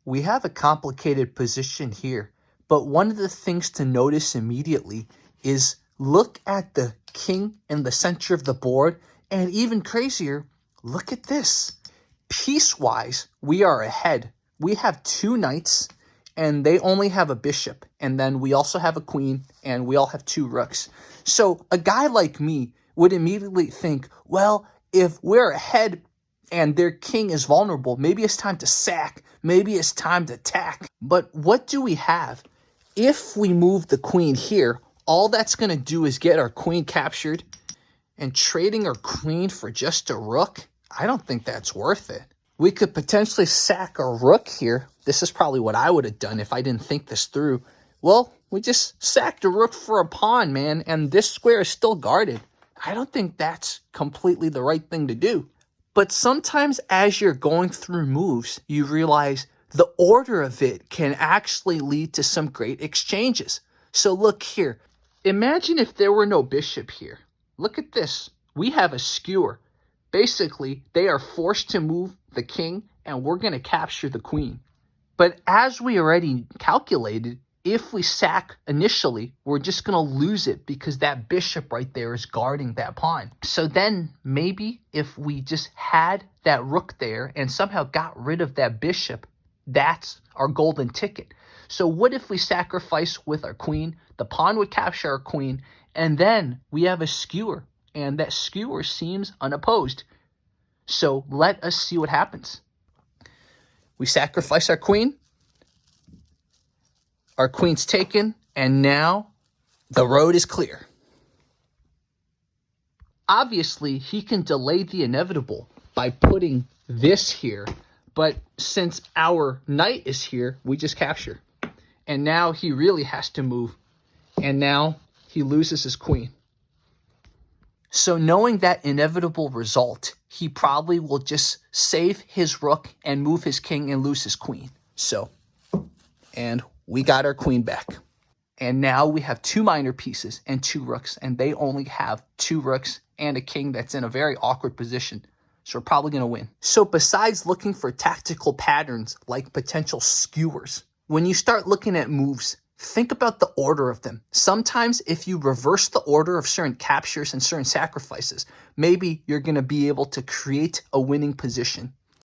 We have a complicated position here, but one of the things to notice immediately is look at the king in the center of the board, and even crazier, look at this. Piece-wise, we are ahead. We have two knights, and they only have a bishop, and then we also have a queen, and we all have two rooks. So a guy like me would immediately think, well, if we're ahead and their king is vulnerable, maybe it's time to sack, maybe it's time to attack. But what do we have? If we move the queen here, all that's going to do is get our queen captured, and trading our queen for just a rook, I don't think that's worth it. We could potentially sack a rook here. This is probably what I would have done if I didn't think this through. Well, we just sacked a rook for a pawn, man, and this square is still guarded. I don't think that's completely the right thing to do. But sometimes as you're going through moves, you realize the order of it can actually lead to some great exchanges. So look here. Imagine if there were no bishop here. Look at this. We have a skewer. Basically, they are forced to move the king, and we're going to capture the queen. But as we already calculated, if we sack initially, we're just going to lose it because that bishop right there is guarding that pawn. So then maybe if we just had that rook there and somehow got rid of that bishop, that's our golden ticket. So what if we sacrifice with our queen? The pawn would capture our queen, and then we have a skewer, and that skewer seems unopposed. So let us see what happens. We sacrifice our queen. Our queen's taken, and now the road is clear. Obviously, he can delay the inevitable by putting this here, but since our knight is here, we just capture. And now he really has to move, and now he loses his queen. So knowing that inevitable result, he probably will just save his rook and move his king and lose his queen. And we got our queen back. And now we have two minor pieces and two rooks, and they only have two rooks and a king that's in a very awkward position. So we're probably going to win. So besides looking for tactical patterns like potential skewers, when you start looking at moves, think about the order of them. Sometimes if you reverse the order of certain captures and certain sacrifices, maybe you're going to be able to create a winning position.